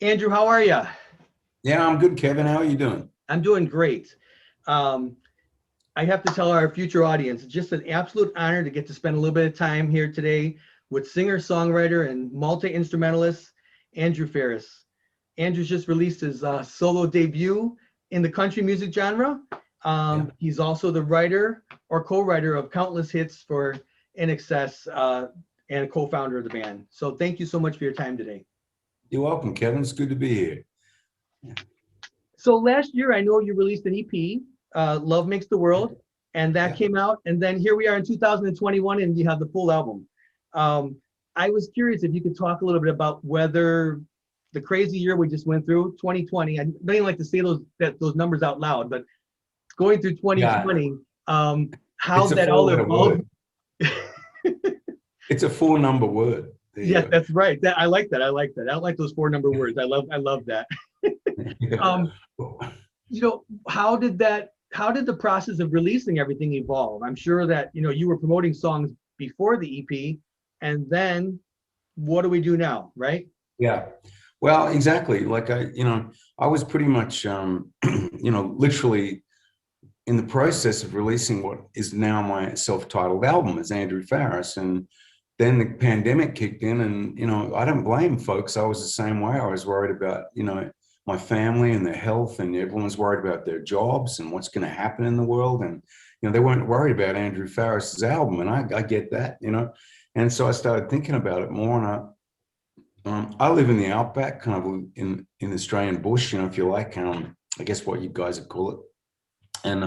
Andrew, how are you? Yeah, I'm good, Kevin. How are you doing? I'm doing great. Um, I have to tell our future audience, it's just an absolute honor to get to spend a little bit of time here today with singer-songwriter and multi-instrumentalist Andrew Farriss. Andrew's just released his solo debut in the country music genre. Yeah, He's also the writer or co-writer of countless hits for INXS and a co-founder of the band. So thank you so much for your time today. you're welcome, Kevin. It's good to be here. Yeah, So last year, I know you released an EP, Love Makes the World, and that yeah, came out. And then here we are in 2021, and you have the full album. Um, I was curious if you could talk a little bit about whether the crazy year we just went through, 2020. I don't even like to say those numbers out loud, but going through yeah. 2020, how It's a that all four-letter evolved. word. It's a four-number word. There you Yes, go. that's right. I like that. I like that. I don't like those four-number words. I love that. Yeah. Um, how did the process of releasing everything evolve? I'm sure that you were promoting songs before the EP, and then what do we do now, right? Yeah. Well, exactly. I was pretty much, literally in the process of releasing what is now my self-titled album as Andrew Farriss. And then the pandemic kicked in and, I don't blame folks. I was the same way. I was worried about, my family and their health, and everyone was worried about their jobs and what's going to happen in the world. And, they weren't worried about Andrew Farriss's album. And I get that. And so I started thinking about it more. And I live in the outback, kind of in the Australian bush, if you like, I guess what you guys would call it. And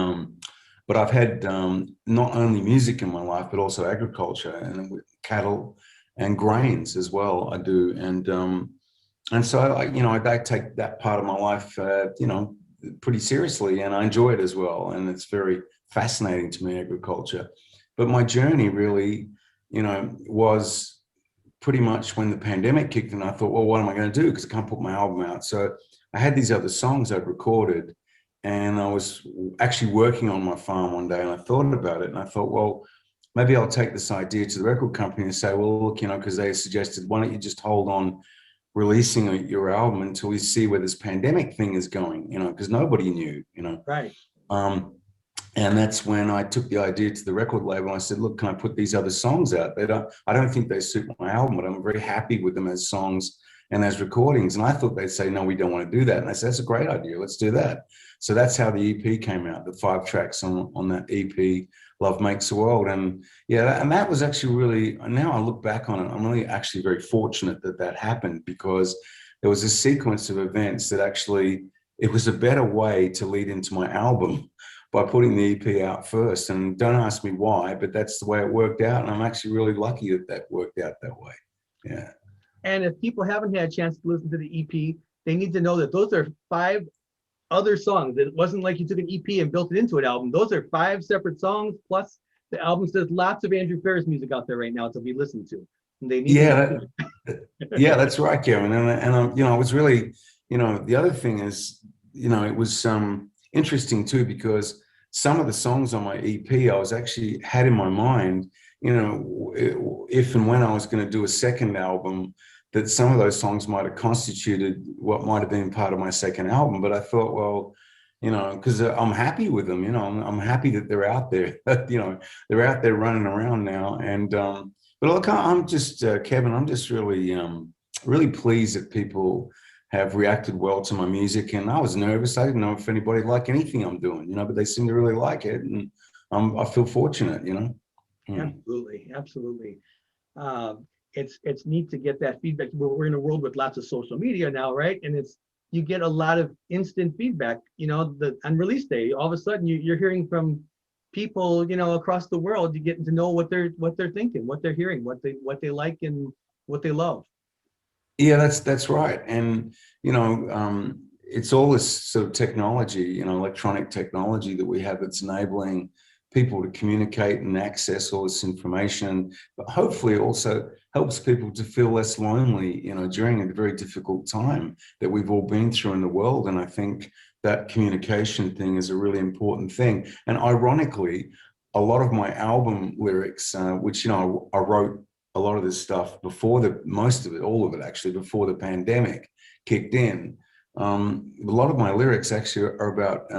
but I've had not only music in my life, but also agriculture and with cattle and grains as well. I do, and so I take that part of my life, pretty seriously, and I enjoy it as well. And it's very fascinating to me, agriculture. But my journey really, was pretty much when the pandemic kicked in. I thought, well, what am I going to do? Because I can't put my album out. So I had these other songs I'd recorded, and I was actually working on my farm one day, and I thought about it, and I thought, well, maybe I'll take this idea to the record company and say, well, look, because they suggested, why don't you just hold on releasing your album until we see where this pandemic thing is going, because nobody knew. Right. Um, and that's when I took the idea to the record label. I said, look, can I put these other songs out? I don't think they suit my album, but I'm very happy with them as songs and as recordings. And I thought they'd say, no, we don't want to do that. And I said, that's a great idea. Let's do that. So that's how the EP came out, the 5 tracks on that EP, Love Makes the World. And yeah, and that was actually really, now I look back on it, I'm really actually very fortunate that happened, because there was a sequence of events that actually, it was a better way to lead into my album by putting the EP out first. And don't ask me why, but that's the way it worked out. And I'm actually really lucky that worked out that way. Yeah. And if people haven't had a chance to listen to the EP, they need to know that those are 5 other songs. It wasn't like you took an EP and built it into an album. Those are 5 separate songs, plus the album. There's lots of Andrew Farriss music out there right now to be listened to, and they need to Yeah. know. Yeah, that's right, Kevin. And I was really, the other thing is, it was interesting too, because some of the songs on my EP, I was actually had in my mind, if and when I was going to do a second album, that some of those songs might have constituted what might have been part of my second album. But I thought, well, because I'm happy with them, I'm happy that they're out there, they're out there running around now. And, but look, I'm just, Kevin, I'm just really, really pleased that people have reacted well to my music. And I was nervous. I didn't know if anybody liked anything I'm doing, but they seem to really like it. And I feel fortunate. Mm. Absolutely, absolutely. Um, it's neat to get that feedback. We're in a world with lots of social media now, right? And you get a lot of instant feedback. On release day, all of a sudden you're hearing from people, across the world. You're getting to know what they're thinking, what they're hearing, what they like and what they love. Yeah, that's right. And, it's all this sort of technology, electronic technology that we have that's enabling people to communicate and access all this information, but hopefully it also helps people to feel less lonely, during a very difficult time that we've all been through in the world. And I think that communication thing is a really important thing. And ironically, a lot of my album lyrics, which, I wrote a lot of this stuff before most of it, all of it actually, before the pandemic, kicked in. A lot of my lyrics actually are about,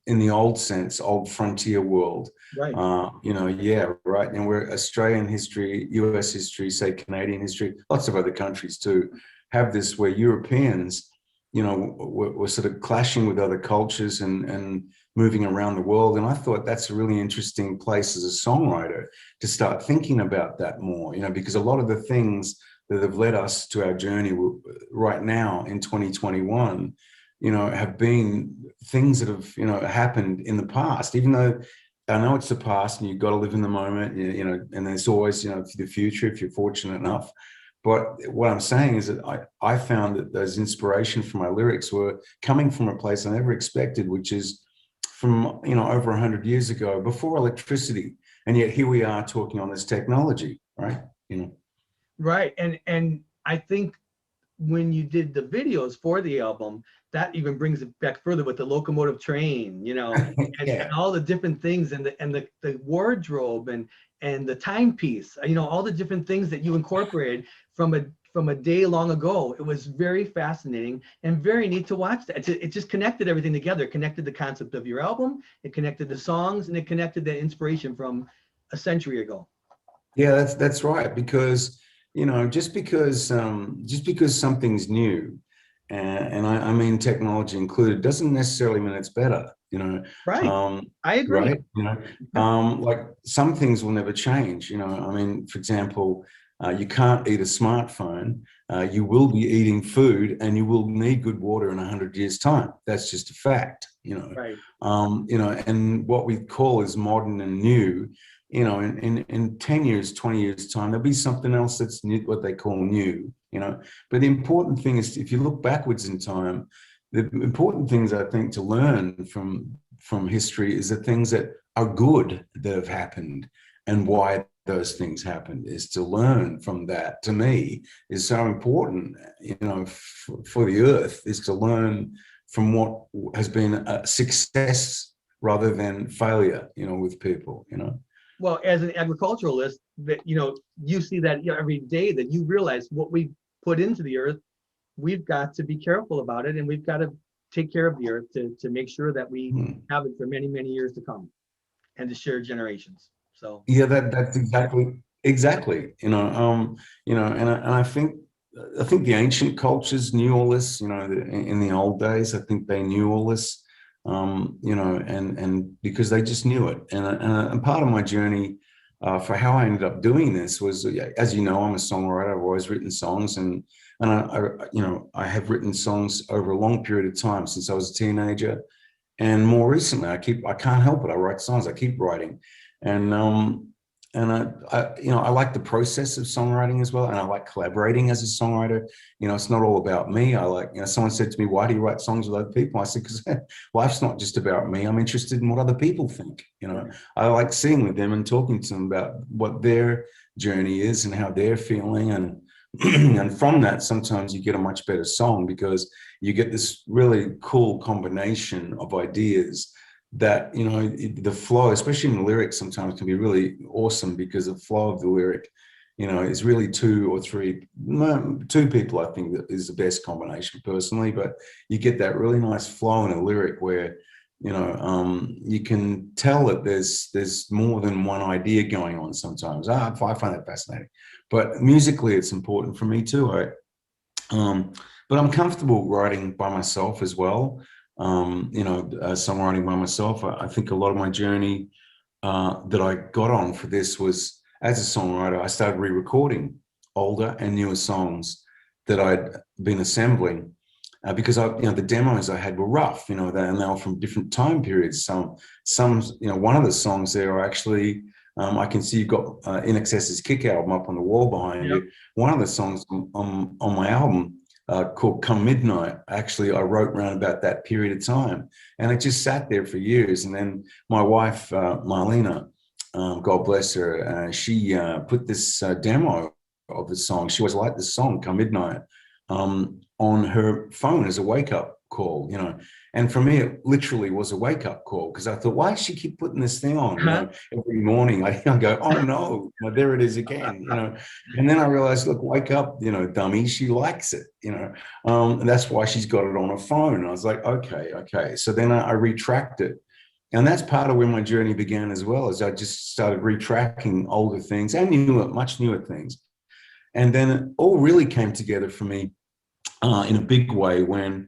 in the old sense, old frontier world. Right. Yeah, right. And we're Australian history, US history, say Canadian history, lots of other countries too, have this where Europeans, were sort of clashing with other cultures and moving around the world. And I thought that's a really interesting place as a songwriter to start thinking about that more, because a lot of the things that have led us to our journey right now in 2021, have been things that have, happened in the past, even though I know it's the past and you've got to live in the moment, and there's always, the future if you're fortunate enough. But what I'm saying is that I found that those inspiration for my lyrics were coming from a place I never expected, which is from, over 100 years ago, before electricity. And yet here we are talking on this technology, right? Right. And I think when you did the videos for the album, that even brings it back further with the locomotive train, and all the different things, and the wardrobe and the timepiece, all the different things that you incorporated from a day long ago. It was very fascinating and very neat to watch that. It just connected everything together. It connected the concept of your album, it connected the songs, and it connected the inspiration from a century ago. Yeah, that's right. Because just because something's new, and I mean technology included, doesn't necessarily mean it's better. Right. I agree. Right. Like some things will never change. I mean, for example, you can't eat a smartphone. You will be eating food, and you will need good water in 100 years' time. That's just a fact. Right. And what we call is modern and new. In 10 years, 20 years time, there'll be something else that's new, what they call new, But the important thing is, if you look backwards in time, the important things I think to learn from history is the things that are good that have happened and why those things happened. Is to learn from that, to me, is so important, for the earth, is to learn from what has been a success rather than failure, with people, Well, as an agriculturalist, that you see that every day, that you realize what we put into the earth, we've got to be careful about it, and we've got to take care of the earth to make sure that we have it for many, many years to come, and to share generations. So yeah, that's exactly, and I think the ancient cultures knew all this, in the old days. I think they knew all this, and because they just knew it. And part of my journey for how I ended up doing this was, as I'm a songwriter. I've always written songs, and I have written songs over a long period of time since I was a teenager, and more recently, I can't help it. I write songs. I keep writing, and I like the process of songwriting as well, and I like collaborating as a songwriter. It's not all about me. I like, someone said to me, "Why do you write songs with other people?" I said, "Because life's not just about me. I'm interested in what other people think. I like sitting with them and talking to them about what their journey is and how they're feeling, and and from that, sometimes you get a much better song because you get this really cool combination of ideas that, the flow, especially in the lyrics, sometimes can be really awesome, because the flow of the lyric, is really two or three, two people, I think, that is the best combination personally. But you get that really nice flow in a lyric where, you can tell that there's more than one idea going on sometimes. I find that fascinating. But musically, it's important for me too. But I'm comfortable writing by myself as well. Songwriting by myself. I think a lot of my journey that I got on for this was, as a songwriter, I started re-recording older and newer songs that I'd been assembling, because the demos I had were rough. They were from different time periods. Some, one of the songs there are actually, I can see you've got INXS's Kick album up on the wall behind you. One of the songs on my album, called Come Midnight, actually I wrote around about that period of time, and it just sat there for years. And then my wife, Marlena, God bless her, she put this demo of the song. She was like, this song, Come Midnight, on her phone as a wake-up call, you know. And for me, it literally was a wake-up call, because I thought, why does she keep putting this thing on? You know, every morning I go, oh no, there it is again, you know. And then I realized, look, wake up, you know, dummy, she likes it, you know. And that's why she's got it on her phone. And I was like, okay. So then I retracked it. And that's part of where my journey began as well, as I just started retracking older things and much newer things. And then it all really came together for me in a big way when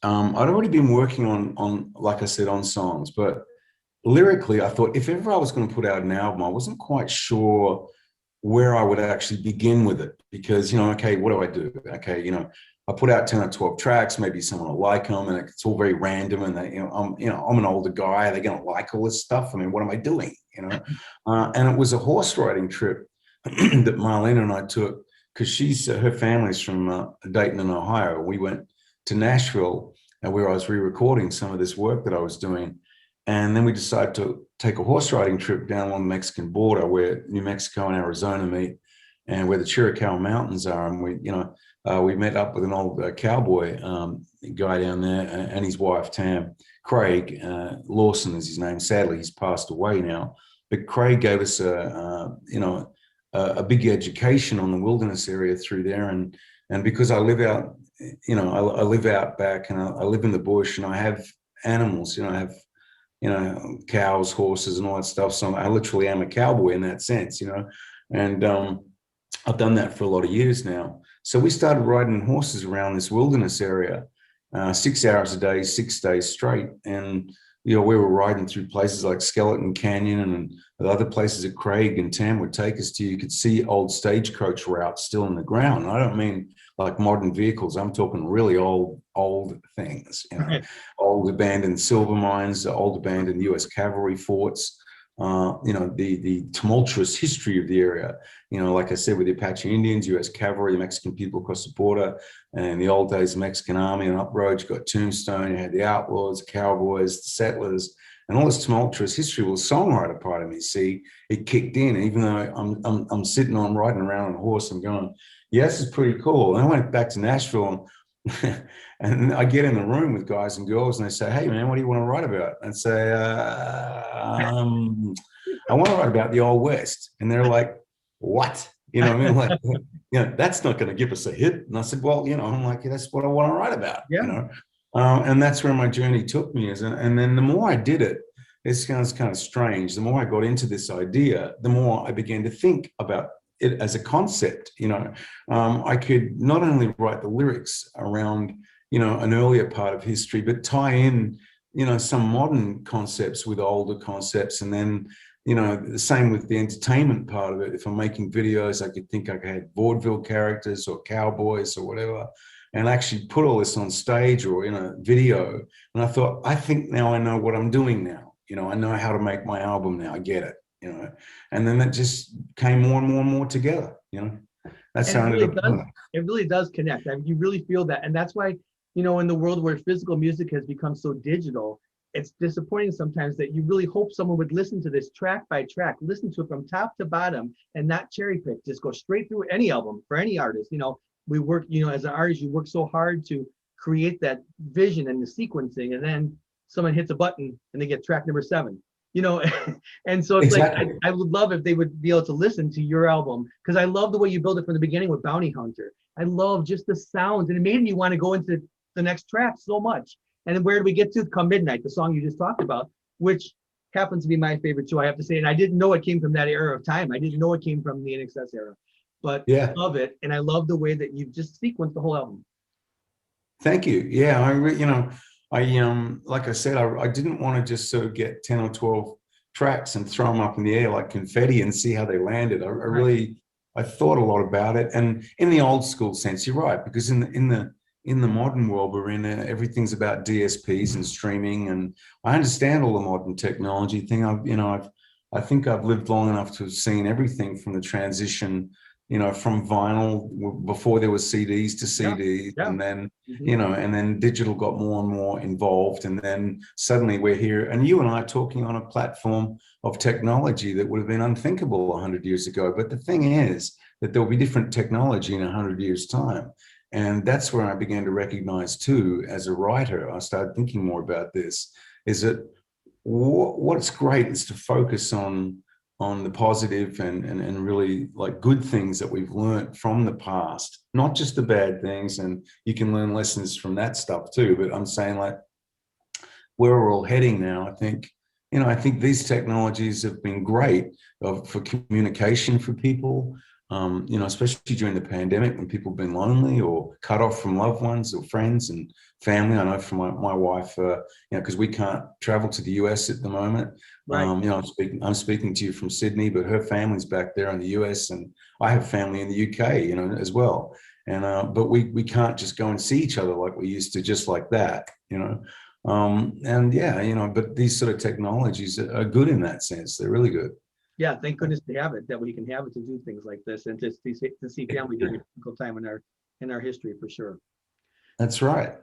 I'd already been working on, like I said, on songs, but lyrically, I thought if ever I was going to put out an album, I wasn't quite sure where I would actually begin with it, because, you know, okay, what do I do? Okay, you know, I put out 10 or 12 tracks, maybe someone will like them, and it's all very random. And they, I'm an older guy. Are they going to like all this stuff? I mean, what am I doing? You know, and it was a horse riding trip that Marlene and I took, because her family's from Dayton and Ohio. We went to Nashville, where I was re-recording some of this work that I was doing. And then we decided to take a horse riding trip down along the Mexican border, where New Mexico and Arizona meet, and where the Chiricahua Mountains are. And we met up with an old cowboy guy down there, and his wife, Tam. Craig Lawson is his name. Sadly, he's passed away now. But Craig gave us a big education on the wilderness area through there. And because I live out, you know, I live out back, and I live in the bush, and I have animals, you know, I have, you know, cows, horses, and all that stuff. So I literally am a cowboy in that sense, you know. And I've done that for a lot of years now. So we started riding horses around this wilderness area, 6 hours a day, 6 days straight. And, you know, we were riding through places like Skeleton Canyon and the other places that Craig and Tam would take us to. You could see old stagecoach routes still in the ground. And I don't mean like modern vehicles. I'm talking really old things, you know, old abandoned silver mines, old abandoned US cavalry forts, you know, the tumultuous history of the area, you know, like I said, with the Apache Indians, US cavalry, the Mexican people across the border, and the old days, the Mexican army and up road. You got Tombstone, you had the outlaws, the cowboys, the settlers, and all this tumultuous history. Well, the songwriter part of me, see, it kicked in. Even though I'm sitting on riding around on a horse, I'm going, yeah, this is pretty cool. And I went back to Nashville, and I get in the room with guys and girls, and they say, hey, man, what do you want to write about? And say, I want to write about the Old West. And they're like, what? You know what I mean? Like, you know, that's not going to give us a hit. And I said, well, you know, I'm like, that's what I want to write about, you know? And that's where my journey took me. And then the more I did it, it sounds kind of strange. The more I got into this idea, the more I began to think about it as a concept. You know, I could not only write the lyrics around, you know, an earlier part of history, but tie in, you know, some modern concepts with older concepts. And then, you know, the same with the entertainment part of it. If I'm making videos, I could think I could have vaudeville characters or cowboys or whatever, and actually put all this on stage or in a video. And I thought, I think now I know what I'm doing now. You know, I know how to make my album now. I get it, you know. And then that just came more and more and more together, you know. That's how I ended up doing it. It really does connect. I mean, you really feel that. And that's why, you know, in the world where physical music has become so digital, it's disappointing sometimes that you really hope someone would listen to this track by track, listen to it from top to bottom and not cherry pick, just go straight through any album for any artist. You know, we work, you know, as an artist, you work so hard to create that vision and the sequencing, and then someone hits a button and they get track number 7, you know. And so it's exactly. Like, I would love if they would be able to listen to your album, because I love the way you build it from the beginning with Bounty Hunter. I love just the sounds, and it made me want to go into the next track so much. And then where do we get to? Come Midnight, the song you just talked about, which happens to be my favorite too, I have to say. And I didn't know it came from that era of time. I didn't know it came from the INXS era, but yeah, I love it. And I love the way that you've just sequenced the whole album. Thank you. Yeah, you know, like I said, I didn't want to just sort of get 10 or 12 tracks and throw them up in the air like confetti and see how they landed. I really, I thought a lot about it. And in the old school sense, you're right, because in the modern world we're in, everything's about DSPs and streaming, and I understand all the modern technology thing. I think I've lived long enough to have seen everything from the transition, you know, from vinyl before there was CDs to CDs, and then, you know, and then digital got more and more involved, and then suddenly we're here, and you and I are talking on a platform of technology that would have been unthinkable 100 years ago. But the thing is that there will be different technology in 100 years' time. And that's where I began to recognize too, as a writer, I started thinking more about this, is that what's great is to focus on the positive and really like good things that we've learned from the past, not just the bad things. And you can learn lessons from that stuff too. But I'm saying, like, where we're all heading now, I think, I think these technologies have been great for communication for people, especially during the pandemic when people have been lonely or cut off from loved ones or friends and family. I know from my wife, because we can't travel to the US at the moment. Right. I'm speaking to you from Sydney, but her family's back there in the US, and I have family in the UK, as well. And but we can't just go and see each other like we used to, just like that. And yeah, but these sort of technologies are good in that sense. They're really good. Yeah, thank goodness to have it, that we can have it to do things like this and to see family during a difficult time in our history, for sure. That's right.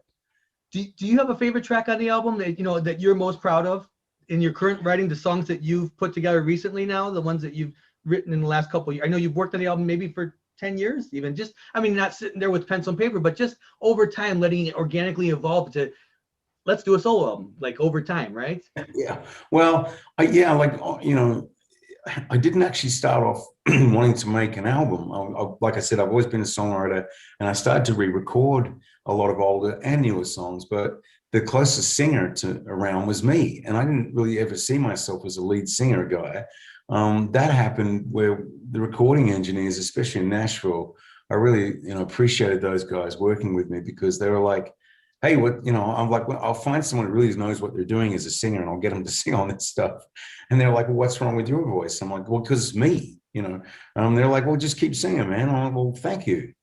Do you have a favorite track on the album that that you're most proud of in your current writing? The songs that you've put together recently, now the ones that you've written in the last couple of years. I know you've worked on the album maybe for 10 years, even. Just, I mean, not sitting there with pencil and paper, but just over time, letting it organically evolve to, let's do a solo album, like over time, right? Yeah. Well, I didn't actually start off wanting to make an album. Like I said, I've always been a songwriter, and I started to re-record a lot of older and newer songs, but the closest singer around was me. And I didn't really ever see myself as a lead singer guy. That happened where the recording engineers, especially in Nashville, I really, appreciated those guys working with me, because they were like, hey, I'm like, well, I'll find someone who really knows what they're doing as a singer, and I'll get them to sing on this stuff. And they're like, well, what's wrong with your voice? I'm like, well, because it's me, They're like, well, just keep singing, man. I'm like, well, thank you,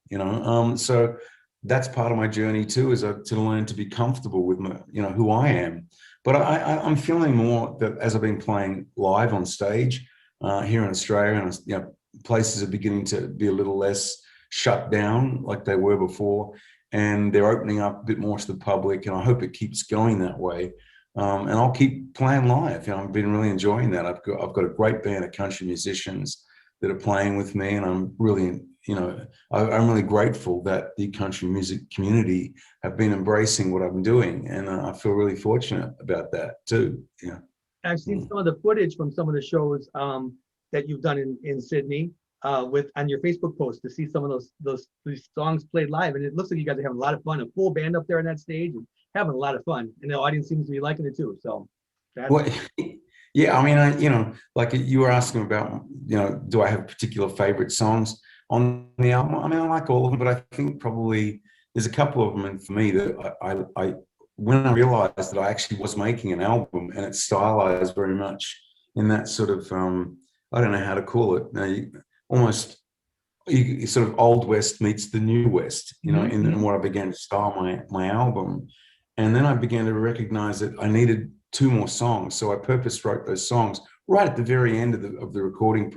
So that's part of my journey too, is to learn to be comfortable with my, who I am. But I'm feeling more that as I've been playing live on stage here in Australia, and places are beginning to be a little less shut down like they were before, and they're opening up a bit more to the public, and I hope it keeps going that way. And I'll keep playing live. I've been really enjoying that. I've got a great band of country musicians that are playing with me, and I'm really, I'm really grateful that the country music community have been embracing what I'm doing, and I feel really fortunate about that too. Yeah. I've seen some of the footage from some of the shows that you've done in Sydney on your Facebook post, to see some of these songs played live, and it looks like you guys are having a lot of fun. A full band up there on that stage and having a lot of fun, and the audience seems to be liking it too. So, well, yeah, I mean, like you were asking about, do I have particular favorite songs on the album? I mean, I like all of them, but I think probably there's a couple of them, and for me that I when I realized that I actually was making an album, and it's stylized very much in that sort of I don't know how to call it, almost sort of old West meets the new West, in what I began to style my album. And then I began to recognize that I needed 2 more songs. So I purpose wrote those songs right at the very end of the recording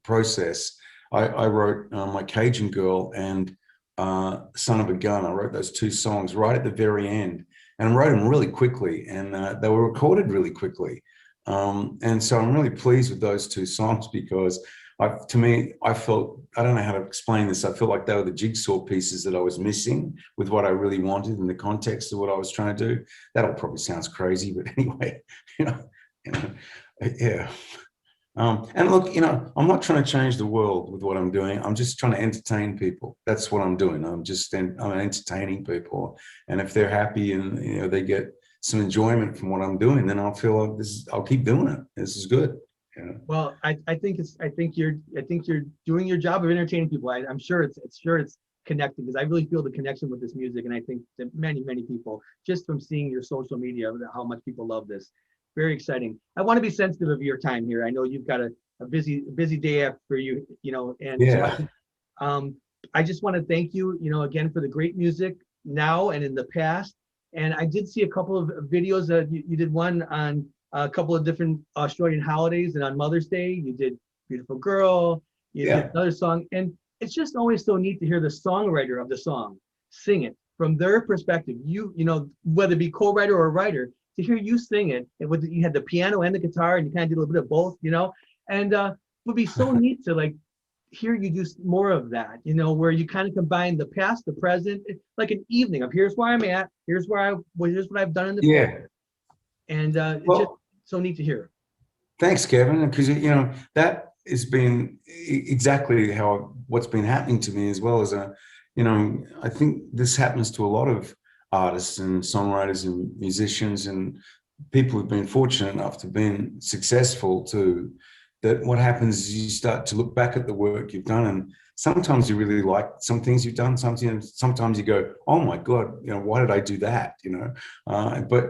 process. I wrote My Cajun Girl and Son of a Gun. I wrote those 2 songs right at the very end, and I wrote them really quickly, and they were recorded really quickly. And so I'm really pleased with those 2 songs, because to me, I felt, I don't know how to explain this. I feel like they were the jigsaw pieces that I was missing with what I really wanted in the context of what I was trying to do. That all probably sounds crazy, but anyway, yeah. And look, I'm not trying to change the world with what I'm doing. I'm just trying to entertain people. That's what I'm doing. I'm entertaining people. And if they're happy and, they get some enjoyment from what I'm doing, then I'll feel like I'll keep doing it. This is good. Yeah. Well, I think you're doing your job of entertaining people. I'm sure it's connecting, because I really feel the connection with this music, and I think that many people, just from seeing your social media, how much people love this. Very exciting. I want to be sensitive of your time here. I know you've got a busy day after you, and yeah. So I just want to thank you, again, for the great music now and in the past. And I did see a couple of videos that you did one on a couple of different Australian holidays, and on Mother's Day you did Beautiful Girl, you did another song, and it's just always so neat to hear the songwriter of the song sing it from their perspective. You whether it be co-writer or writer, to hear you sing it, and you had the piano and the guitar, and you kind of did a little bit of both, and it would be so neat to, like, hear you do more of that, you know, where you kind of combine the past, the present, like an evening of here's where I'm at, here's here's what I've done in the past. Yeah. And it's just Well, so neat to hear. thanks, Kevin, because that has been exactly how what's been happening to me, as well as I think this happens to a lot of artists and songwriters and musicians and people who've been fortunate enough to been successful too. That what happens is you start to look back at the work you've done, and sometimes you really like some things you've done. Sometimes you go, oh my God, why did I do that? But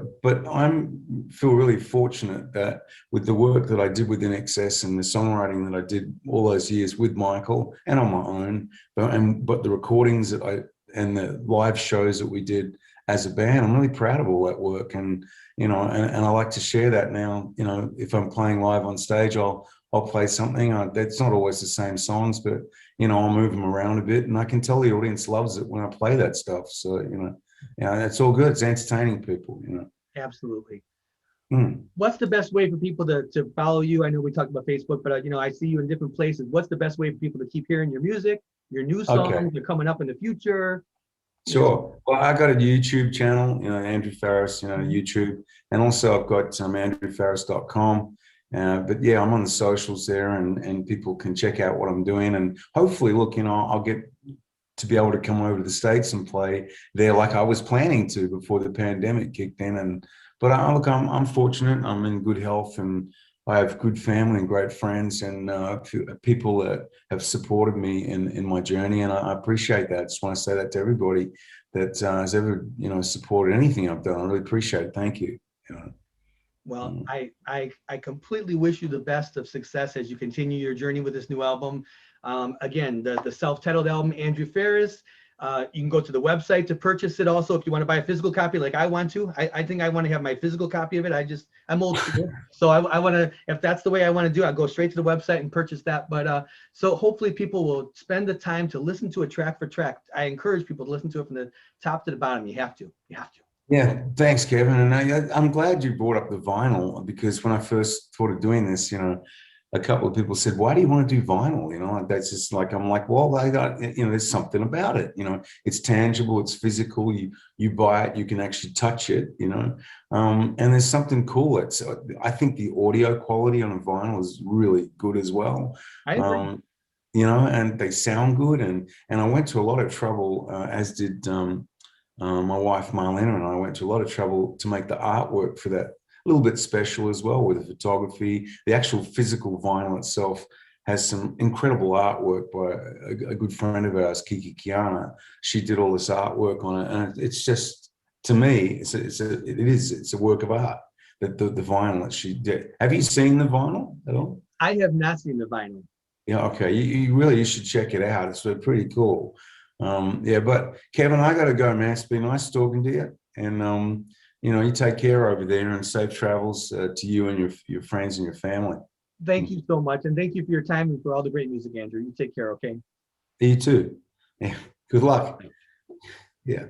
feel really fortunate that with the work that I did with INXS and the songwriting that I did all those years with Michael and on my own, but the recordings and the live shows that we did as a band, I'm really proud of all that work. And I like to share that now. If I'm playing live on stage, I'll play something. That's not always the same songs, but I'll move them around a bit, and I can tell the audience loves it when I play that stuff. So it's all good. It's entertaining people. Absolutely. Mm. What's the best way for people to follow you? I know we talked about Facebook, but I see you in different places. What's the best way for people to keep hearing your music, your new songs Okay. that are coming up in the future? Sure. Well, I got a YouTube channel, Andrew Farriss, YouTube, and also I've got andrewfarriss.com. But yeah, I'm on the socials there, and people can check out what I'm doing, and hopefully, look, I'll get to be able to come over to the States and play there like I was planning to before the pandemic kicked in. But look, I'm fortunate. I'm in good health, and I have good family and great friends, and people that have supported me in my journey, and I appreciate that. I just want to say that to everybody that has ever supported anything I've done. I really appreciate it. Thank you. Well, I completely wish you the best of success as you continue your journey with this new album. Again, the self-titled album, Andrew Farriss. You can go to the website to purchase it. Also, if you want to buy a physical copy, like I want to, I think I want to have my physical copy of it. I'm old school, so I want to. If that's the way I want to do, I'll go straight to the website and purchase that. But so hopefully people will spend the time to listen to it track for track. I encourage people to listen to it from the top to the bottom. You have to. You have to. Yeah, thanks, Kevin. And I'm glad you brought up the vinyl, because when I first thought of doing this, a couple of people said, "Why do you want to do vinyl?" That's just like, I'm like, well, they got, there's something about it. It's tangible, it's physical. You buy it, you can actually touch it. And there's something cool. I think the audio quality on a vinyl is really good as well. I agree. And they sound good. And I went to a lot of trouble, as did my wife Marlena, and I went to a lot of trouble to make the artwork for that a little bit special as well, with the photography. The actual physical vinyl itself has some incredible artwork by a good friend of ours, Kiki Kiana. She did all this artwork on it, and it's just, to me, it's a work of art. The vinyl that she did. Have you seen the vinyl at all? I have not seen the vinyl. Yeah, okay. You should check it out. It's pretty cool. Yeah, but Kevin, I got to go, man. It's been nice talking to you, and you take care over there, and safe travels to you and your friends and your family. Thank you so much, and thank you for your time and for all the great music, Andrew. You take care, okay? You too. Yeah. Good luck. Yeah.